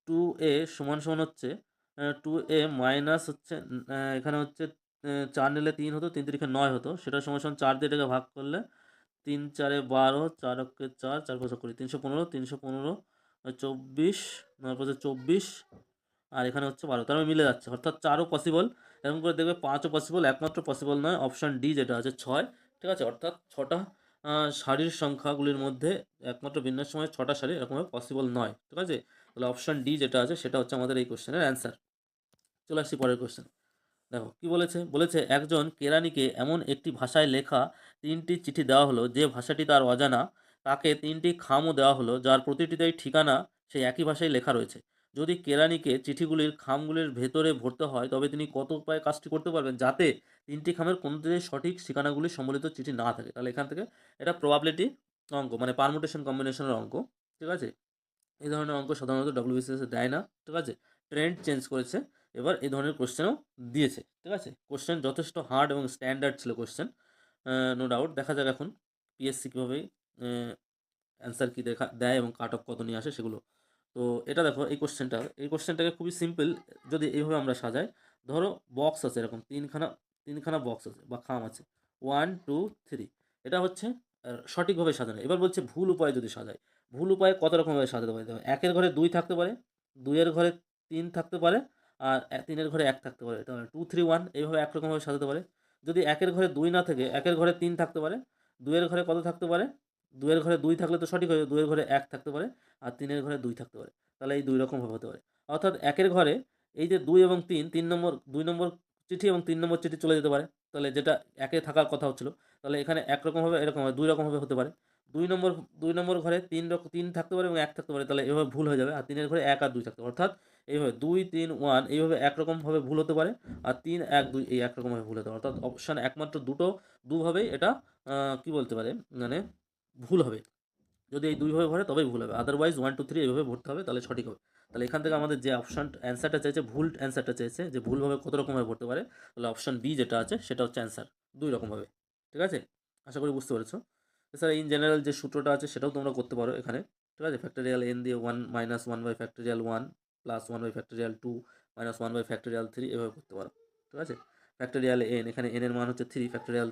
2a সমান সমান হচ্ছে 2a মাইনাস হচ্ছে এখানে হচ্ছে 4 নিলে 3 হতো, 3 তিরিখে 9 হতো, সেটা সমান সমান 4 দিয়ে এটাকে ভাগ করলে 3 4 12, 4 অক্ষে 4, 4 5 20, 315, 315 24, 9 5 24, আর এখানে হচ্ছে 12, তার মানে মিলে যাচ্ছে, অর্থাৎ 4ও পসিবল। এরকম করে দেখবে 5ও পসিবল, একমাত্র পসিবল নয় অপশান ডি যেটা আছে 6। ঠিক আছে? অর্থাৎ 6টা সারির সংখ্যাগুলির মধ্যে একমাত্র বিন্যাস সময় 6টা সারি এরকমভাবে পসিবল নয়। ঠিক আছে? তাহলে অপশান ডি যেটা আছে সেটা হচ্ছে আমাদের এই কোশ্চেনের অ্যান্সার। চলে আসছি পরের কোশ্চেন। দেখো কি বলেছে, বলেছে একজন কেরানিকে এমন একটি ভাষায় লেখা 3টি চিঠি দেওয়া হলো যে ভাষাটি তার অজানা। তাকে 3টি খামও দেওয়া হলো যার প্রতিটিতেই ঠিকানা সেই একই ভাষায় লেখা রয়েছে। যদি কেরানিকে চিঠিগুলির খামগুলির ভেতরে ভরতে হয় তবে তিনি কত উপায়ে কাজটি করতে পারবেন যাতে 3টি খামের কোনোটিতে সঠিক ঠিকানাগুলি সম্বলিত চিঠি না থাকে? তাহলে এখান থেকে এটা প্রবাবিলিটি অঙ্ক, মানে পারমুটেশন কম্বিনেশনের অঙ্ক। ঠিক আছে? এই ধরনের অঙ্ক সাধারণত WBCS এ দেয় না। ঠিক আছে? ট্রেন্ড চেঞ্জ করেছে, এবার এই ধরনের কোশ্চেনও দিয়েছে। ঠিক আছে? কোশ্চেন যথেষ্ট হার্ড এবং স্ট্যান্ডার্ড ছিল কোশ্চেন, নো ডাউট। দেখা যাক এখন পিএসসি কীভাবে অ্যান্সার কী দেয় এবং কাট অফ কত নিয়ে আসে সেগুলো। তো এটা দেখো এই কোশ্চেনটাকে খুবই সিম্পল যদি এইভাবে আমরা সাজাই। ধরো বক্স আছে এরকম তিনখানা বক্স আছে বা খাম আছে, 1 2 3, এটা হচ্ছে সঠিকভাবে সাজানো। এবার বলছে ভুল উপায়ে যদি সাজাই, ভুল উপায়ে কত রকমভাবে সাজাতে পারি? দেখো, 1-এর ঘরে 2 থাকতে পারে, 2-এর ঘরে 3 থাকতে পারে, আর 3-এর ঘরে 1 থাকতে পারে, তাহলে 2 3 1 এইভাবে একরকমভাবে সাজাতে পারে। যদি 1-এর ঘরে 2 না থেকে 1-এর ঘরে 3 থাকতে পারে, 2-এর ঘরে কত থাকতে পারে, 2-এর ঘরে 2 থাকলে তো সঠিক হয়ে যাবে, 2-এর ঘরে 1 থাকতে পারে, আর 3-এর ঘরে 2 থাকতে পারে। তাহলে এই 2 রকমভাবে হতে পারে। অর্থাৎ 1-এর ঘরে এই যে 2 এবং 3, 3 নম্বর 2 নম্বর চিঠি এবং 3 নম্বর চিঠি চলে যেতে পারে। তাহলে যেটা 1-এ থাকার কথা হচ্ছিল, তাহলে এখানে একরকমভাবে এরকমভাবে 2 রকমভাবে হতে পারে। 2 নম্বর ঘরে 3 থাকতে পারে এবং 1 থাকতে পারে, তাহলে এভাবে ভুল হয়ে যাবে। আর 3-এর ঘরে 1 আর 2 থাকতে পারে, অর্থাৎ এইভাবে 2 3 1 এইভাবে একরকমভাবে ভুল হতে পারে, আর 3 1 2 এই একরকমভাবে ভুল হতে পারে। অর্থাৎ অপশান একমাত্র দুভাবেই এটা কি বলতে পারে, মানে ভুল হবে। যদি এই 2 ভাবে ভরে তবেই ভুল হবে, আদারওয়াইজ 1 2 3 এইভাবে ভরতে হবে, তাহলে সঠিক হবে। তাহলে এখান থেকে আমাদের যে অপশান অ্যান্সারটা চাইছে, ভুল অ্যান্সারটা চাইছে যে ভুলভাবে কত রকমভাবে ভরতে পারে, তাহলে অপশান বি যেটা আছে সেটা হচ্ছে অ্যান্সার, 2 রকমভাবে। ঠিক আছে? আশা করি বুঝতে পেরেছো। এছাড়া ইন জেনারেল যে সূত্রটা আছে সেটাও তোমরা করতে পারো এখানে। ঠিক আছে? ফ্যাক্টোরিয়াল n দিয়ে 1 minus 1 by factorial 1 plus 1 by factorial 2 minus 1 by factorial 3 এভাবে করতে পারো। ঠিক আছে? ফ্যাক্টোরিয়াল n, এখানে n এর মান হচ্ছে 3, ফ্যাক্টোরিয়াল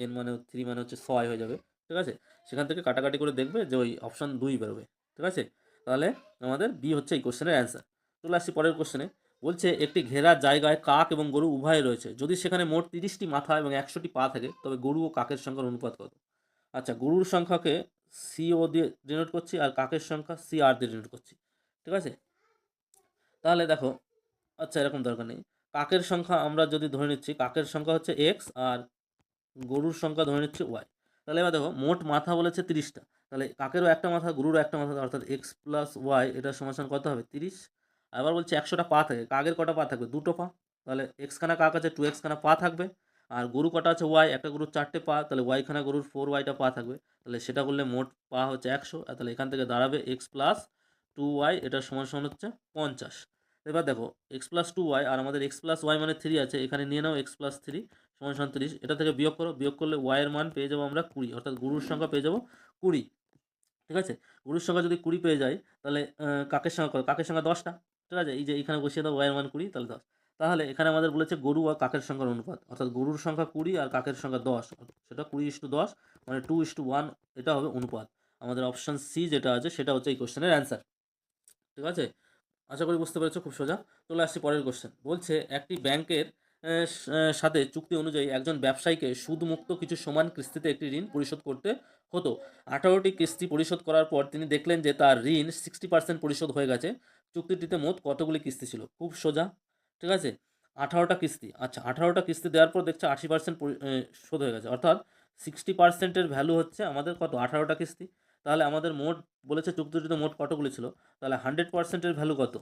n মানে 3 মানে হচ্ছে 6 হয়ে যাবে। ঠিক আছে? সেখান থেকে কাটাকাটি করে দেখবে যে ওই অপশান 2 বেরোবে। ঠিক আছে? তাহলে আমাদের বি হচ্ছে এই কোশ্চেনের অ্যান্সার। চলে আসছি পরের কোশ্চেনে। বলছে একটি ঘেরা জায়গায় কাক এবং গরু উভয় রয়েছে। যদি সেখানে মোট 30টি মাথা এবং 100টি পা থাকে তবে গরু ও কাকের সংখ্যার অনুপাত কত? আচ্ছা, গরুর সংখ্যাকে CO দিয়ে ডিনোট করছি আর কাকের সংখ্যা CR দিয়ে ডিনোট করছি। ঠিক আছে? তাহলে দেখো, আচ্ছা এরকম দরকার নেই। কাকের সংখ্যা আমরা যদি ধরে নিচ্ছি, কাকের সংখ্যা হচ্ছে x আর গরুর সংখ্যা ধরে নিচ্ছি y। তাহলে এবার দেখো মোট মাথা বলেছে 30টা। তাহলে কাকেরও একটা মাথা, গরুরও একটা মাথা, অর্থাৎ x প্লাস y এটা সমান কত হবে? 30। আবার বলছে 100টা পা থাকে। কাকের কটা পা থাকবে? 2টো পা। তাহলে x খানা কাক আছে, 2x খানা পা থাকবে। আর গরু কটা আছে? y, একটা গরুর 4টে পা, তাহলে y খানা গরুর 4y পা থাকবে। তাহলে সেটা করলে মোট পা হচ্ছে 100। আর তাহলে এখান থেকে দাঁড়াবে x প্লাস 2y এটা সমান হচ্ছে 50। এবার দেখো এক্স প্লাস 2y আর আমাদের এক্স প্লাস ওয়াই মানে 3 আছে, এখানে নিয়ে নাও এক্স প্লাস 3 সমান 30। এটা থেকে বিয়োগ করো, বিয়োগ করলে y এর মান পেয়ে যাবো আমরা 20, অর্থাৎ গরুর সংখ্যা পেয়ে যাবো 20। ঠিক আছে? গরুর সংখ্যা যদি 20 পেয়ে যাই, তাহলে কাকের সংখ্যা কত? কাকের সংখ্যা 10টা। ঠিক আছে? এই যে এখানে বসিয়ে দাও y এর মান 20, তাহলে 10। তাহলে এখানে আমাদের বলেছে গরু আর কাকের সংখ্যার অনুপাত, অর্থাৎ গরুর সংখ্যা 20 আর কাকের সংখ্যা 10, সেটা 20:10 মানে 2:1 এটা হবে অনুপাত। আমাদের অপশন সি যেটা আছে সেটা হচ্ছে এই কোশ্চেনের অ্যান্সার। ঠিক আছে? আশা করি বুঝতে পেরেছো, খুব সোজা। চলে আসছি পরের কোশ্চেন। বলছে একটি ব্যাংকের সাথে চুক্তি অনুযায়ী একজন ব্যবসায়ীকে সুদমুক্ত কিছু সমান কিস্তিতে একটি ঋণ পরিশোধ করতে হতো। 18টি কিস্তি পরিশোধ করার পর তিনি দেখলেন যে তার ঋণ 60% পরিশোধ হয়ে গেছে। চুক্তিটিতে মোট কতগুলি কিস্তি ছিল? খুব সোজা। ঠিক আছে? 18টা কিস্তি। আচ্ছা, 18টা কিস্তি দেওয়ার পর দেখছে 80% শোধ হয়ে গেছে, অর্থাৎ 60%-এর ভ্যালু হচ্ছে আমাদের কত? 18টা কিস্তি। তাহলে আমাদের মোট বলেছে চুক্তিটিতে মোট কতগুলি ছিল, তাহলে 100%-এর ভ্যালু কত?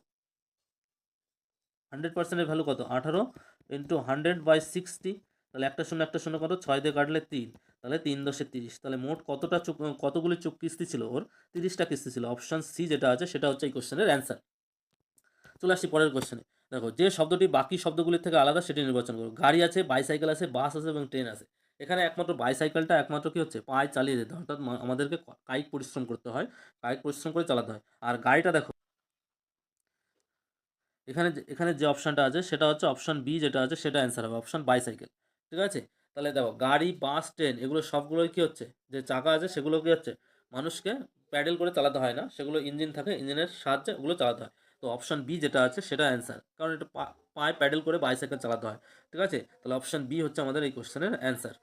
100%-এর ভ্যালু কত? 18 ইন্টু 100/60। তাহলে একটা শূন্য একটা শূন্য কত? 6 দিয়ে কাটলে 3, তাহলে 3×10 30। তাহলে মোট কতগুলি কিস্তি ছিল ওর? 30টা কিস্তি ছিল। অপশন সি যেটা আছে সেটা হচ্ছে এই কোশ্চেনের অ্যান্সার। চলে আসছি পরের কোশ্চেনে। দেখো, যে শব্দটি বাকি শব্দগুলির থেকে আলাদা সেটি নির্বাচন করো। গাড়ি আছে, বাইসাইকেল আছে, বাস আছে এবং ট্রেন আছে। এখানে একমাত্র বাইসাইকেলটা একমাত্র কি হচ্ছে? পায়ে চালিয়ে যেতে হয়, অর্থাৎ আমাদেরকে কায়িক পরিশ্রম করতে হয়, কায়িক পরিশ্রম করে চালাতে হয়। আর গাড়িটা দেখো, এখানে যে অপশানটা আছে সেটা হচ্ছে অপশান বি যেটা আছে সেটা অ্যান্সার হবে, অপশান বাইসাইকেল। ঠিক আছে? তাহলে দেখো, গাড়ি, বাস, ট্রেন এগুলো সবগুলোই কি হচ্ছে? যে চাকা আছে সেগুলো কি হচ্ছে? মানুষকে প্যাডেল করে চালাতে হয় না, সেগুলো ইঞ্জিন থাকে, ইঞ্জিনের সাহায্যে ওগুলো চালাতে হয়। তো অপশান বি যেটা আছে সেটা অ্যান্সার, কারণ এটা পায়ে প্যাডেল করে বাইসাইকেল চালাতে হয়। ঠিক আছে? তাহলে অপশান বি হচ্ছে আমাদের এই কোশ্চেনের অ্যান্সার।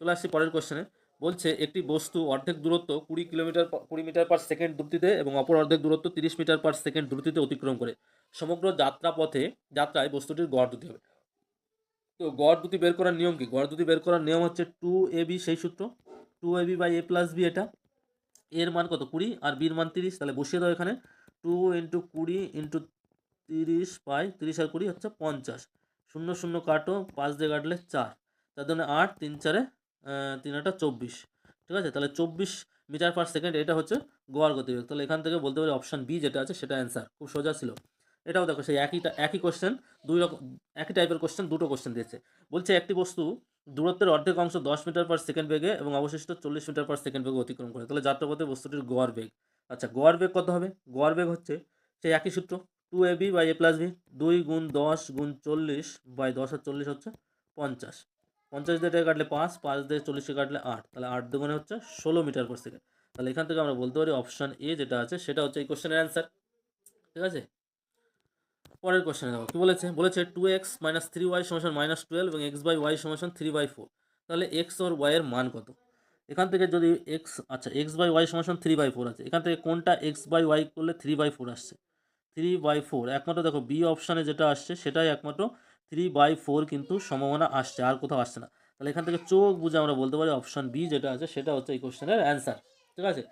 চলে আসছি পরের কোশ্চেনে। বলছে একটি বস্তু অর্ধেক দূরত্ব 20 মিটার/সেকেন্ড দ্রুতিতে এবং অপর অর্ধেক দূরত্ব 30 মিটার/সেকেন্ড দ্রুতিতে অতিক্রম করে। সমগ্র যাত্রায় বস্তুটির গড় দ্রুতি হবে। তো গড় দ্রুতি বের করার নিয়ম কি? গড় দ্রুতি বের করার নিয়ম হচ্ছে 2ab, সেই সূত্র 2ab/a+b। এটা এর মান কত? 20 আর বির মান 30। তাহলে বসিয়ে দাও এখানে 2 × 20 × 30/30 আর 20 হচ্ছে 50। শূন্য শূন্য কাটো, 5 দিয়ে কাটলে 4, 4 দুগুণে 8, 3 4-এ 3 8 24। ঠিক আছে? তাহলে 24 মিটার/সেকেন্ড এটা হচ্ছে গড় গতিবেগ। তাহলে এখান থেকে বলতে পারি অপশান বি যেটা আছে সেটা অ্যান্সার। খুব সোজা ছিল। এটাও দেখো সেই একই কোশ্চেন, দুই রকম একই টাইপের কোশ্চেন, দুটো কোশ্চেন দিয়েছে। বলছে একটি বস্তু দূরত্বের অর্ধেক অংশ 10 মিটার/সেকেন্ড বেগে এবং অবশিষ্ট 40 মিটার/সেকেন্ড বেগে অতিক্রম করে। তাহলে যাত্রাপথে বস্তুটির গড় বেগ। আচ্ছা, গড় বেগ কত হবে? গড় বেগ হচ্ছে সেই একই সূত্র 2ab/a+b, 2 × 10 × 40/10 আর 40 হচ্ছে 50। 50 দিয়ে এটা কাটলে 5, 5 দিয়ে 40 কাটলে 8, তাহলে 8 দুগুণে হচ্ছে 16 মিটার/সেকেন্ড। তাহলে এখান থেকে আমরা বলতে পারি অপশান এ যেটা আছে সেটা হচ্ছে এই কোশ্চেনের অ্যান্সার। ঠিক আছে? পরের কোশ্চেনে দেখো কি বলেছে। বলেছে 2x - 3y = -12 এবং x/y = 3/4। তাহলে x ওর y এর মান কত? এখান থেকে যদি আচ্ছা x/y = 3/4 আছে, এখান থেকে কোনটা x/y করলে 3/4 আসছে? 3/4 একমাত্র দেখো বি অপশানে যেটা আসছে সেটাই একমাত্র 3/4 কিন্তু সম্ভাবনা আসছে, আর কোথাও আসছে না। তাহলে এখান থেকে চোখ বুঝে আমরা বলতে পারি অপশান বি যেটা আছে সেটা হচ্ছে এই কোশ্চেনের অ্যান্সার। ঠিক আছে?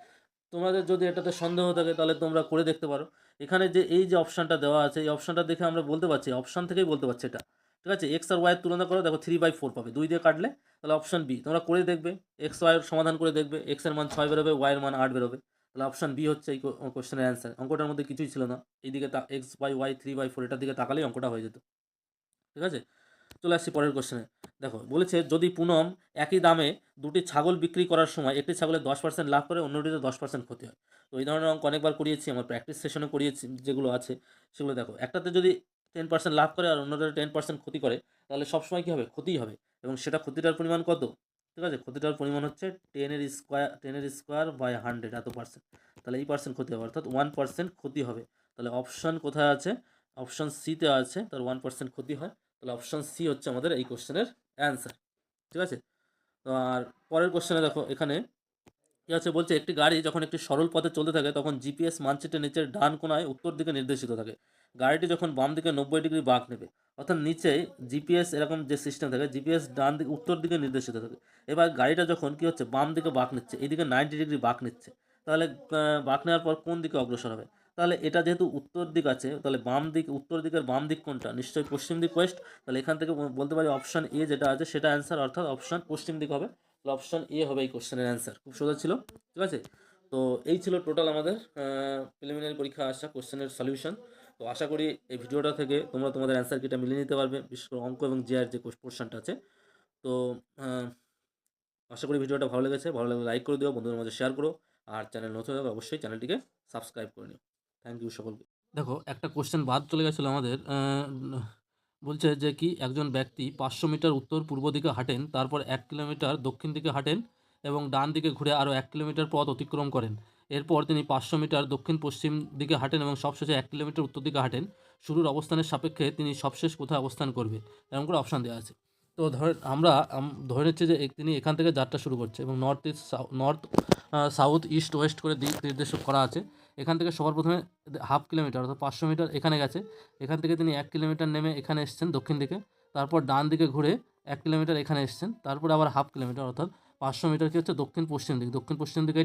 তোমাদের যদি এটাতে সন্দেহ থাকে তাহলে তোমরা করে দেখতে পারো। এখানে যে এই যে অপশানটা দেওয়া আছে এই অপশানটা দেখে আমরা বলতে পারছি, অপশান থেকেই বলতে পারছি এটা। ঠিক আছে? এক্স আর ওয়াই এর তুলনা করো, দেখো 3/4 পাবে, 2 দিয়ে কাটলে। তাহলে অপশান বি তোমরা করে দেখবে, এক্স ওয়াই এর সমাধান করে দেখবে, এক্স এর মান 6 বেরোবে, ওয়াই এর মান 8 বেরোবে। তাহলে অপশান বি হচ্ছে এই কোশ্চেনের অ্যান্সার। অঙ্কটার মধ্যে কিছুই ছিল না, এইদিকে x/y 3/4 এটার দিকে তাকালেই অঙ্কটা হয়ে যেত। ঠিক আছে? চলে আসছি পরের কোশ্চেনে। দেখো বলেছে যদি পুনম একই দামে দুটি ছাগল বিক্রি করার সময় একটি ছাগলের 10% লাভ করে অন্যটিতে 10% ক্ষতি হয়। তো এই ধরনের অঙ্ক অনেকবার করিয়েছি, আমার প্র্যাকটিস সেশনে করিয়েছি, যেগুলো আছে সেগুলো দেখো। একটাতে যদি 10% লাভ করে আর অন্যটাতে 10% ক্ষতি করে, তাহলে সবসময় কী হবে? ক্ষতিই হবে। এবং সেটা ক্ষতিটার পরিমাণ কত? ঠিক আছে? ক্ষতিটার পরিমাণ হচ্ছে 10^² এত পার্সেন্ট। তাহলে এই পার্সেন্ট ক্ষতি হবে, অর্থাৎ 1% ক্ষতি হবে। তাহলে অপশান কোথায় আছে? অপশান সিতে আছে, তার 1% ক্ষতি হয়। তাহলে অপশান সি হচ্ছে আমাদের এই কোশ্চেনের অ্যান্সার। ঠিক আছে? তো আর পরের কোশ্চেনে দেখো এখানে কি আছে বলছে, একটি গাড়ি যখন একটি সরল পথে চলতে থাকে তখন জিপিএস মানচিত্রের নিচের ডান কোণায় উত্তর দিকে নির্দেশিত থাকে। গাড়িটি যখন বাম দিকে 90 ডিগ্রি বাঁক নেবে, অর্থাৎ নিচে জিপিএস এরকম যে সিস্টেম থাকে, জিপিএস ডান দিকে উত্তর দিকে নির্দেশিত থাকে। এবার গাড়িটা যখন কি হচ্ছে বাম দিকে বাঁক নিচ্ছে, এইদিকে 90 ডিগ্রি বাঁক নিচ্ছে, তাহলে বাঁক নেওয়ার পর কোন দিকে অগ্রসর হবে? তাহলে এটা যেহেতু উত্তর দিক আছে, তাহলে বাম দিক, উত্তর দিকের বাম দিক কোনটা? নিশ্চয়ই পশ্চিম দিক, ওয়েস্ট। তাহলে এখান থেকে বলতে পারি অপশন এ যেটা আছে সেটা অ্যান্সার, অর্থাৎ অপশন পশ্চিম দিক হবে। তাহলে অপশন এ হবে এই কোশ্চেনের অ্যান্সার। খুব সোজা ছিল, ঠিক আছে। তো এই ছিল টোটাল আমাদের প্রিলিমিনারি পরীক্ষা আসা কোশ্চেনের সলিউশন। তো আশা করি এই ভিডিওটা থেকে তোমরা তোমাদের অ্যান্সার কিটা মিলিয়ে নিতে পারবে, বিশেষ করে অঙ্ক এবং জিআর যে পোর্শনটা আছে। তো আহ, আশা করি ভিডিওটা ভালো লেগেছে। ভালো লাগলে লাইক করে দিও, বন্ধুদের মাঝে শেয়ার করো, আর চ্যানেল নতুন হলে অবশ্যই চ্যানেলটিকে সাবস্ক্রাইব করে নিও। থ্যাংক ইউ সকলকে। দেখো, একটা কোশ্চেন বাদ চলে গেছিলো আমাদের। বলছে যে কি একজন ব্যক্তি 500 মিটার উত্তর পূর্ব দিকে হাঁটেন, তারপর 1 কিলোমিটার দক্ষিণ দিকে হাঁটেন এবং ডান দিকে ঘুরে আরও 1 কিলোমিটার পথ অতিক্রম করেন। এরপর তিনি 500 মিটার দক্ষিণ পশ্চিম দিকে হাঁটেন এবং সবশেষে 1 কিলোমিটার উত্তর দিকে হাঁটেন। শুরুর অবস্থানের সাপেক্ষে তিনি সবশেষ কোথায় অবস্থান করবে? এরকম করে অপশান দেওয়া আছে। তো আমরা ধরে নিচ্ছি যে তিনি এখান থেকে যাত্রা শুরু করছে এবং নর্থ সাউথ ইস্ট ওয়েস্ট করে দিক নির্দেশ করা আছে। এখান থেকে সবার প্রথমে 1/2 কিলোমিটার অর্থাৎ 500 মিটার এখানে গেছে। এখান থেকে তিনি 1 কিলোমিটার নেমে এখানে এসছেন দক্ষিণ দিকে, তারপর ডান দিকে ঘুরে 1 কিলোমিটার এখানে এসছেন, তারপর আবার 1/2 কিলোমিটার অর্থাৎ 500 মিটার কি হচ্ছে দক্ষিণ পশ্চিম দিক। দক্ষিণ পশ্চিম দিক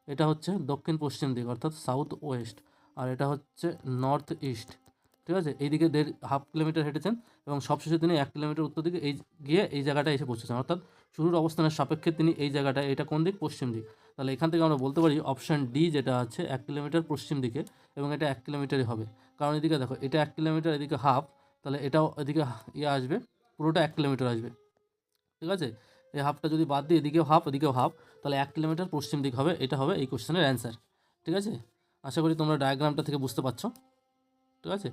এটা হচ্ছে দক্ষিণ পশ্চিম দিক অর্থাৎ সাউথ ওয়েস্ট, আর এটা হচ্ছে নর্থ ইস্ট, ঠিক আছে। এইদিকে 1/2 কিলোমিটার হেঁটেছেন এবং সবশেষে তিনি 1 কিলোমিটার উত্তর দিকে গিয়ে এই জায়গাটায় এসে পৌঁছেছেন, অর্থাৎ শুরুর অবস্থানের সাপেক্ষে তিনি এই জায়গাটায়, এটা কোন দিক? পশ্চিম দিক। তাহলে এখান থেকে আমরা বলতে পারি অপশান ডি যেটা আছে 1 কিলোমিটার পশ্চিম দিকে, এবং এটা 1 কিলোমিটারই হবে। কারণ এদিকে দেখো, এটা 1 কিলোমিটার, এদিকে হাফ, তাহলে এটাও এদিকে আসবে, পুরোটা 1 কিলোমিটার আসবে, ঠিক আছে। এই হাফটা যদি বাদ দিই, এদিকেও হাফ এদিকেও হাফ, তাহলে 1 কিলোমিটার পশ্চিম দিক হবে। এটা হবে এই কোশ্চেনের অ্যান্সার, ঠিক আছে। আশা করি তোমরা ডায়াগ্রামটা থেকে বুঝতে পারছো, ঠিক আছে।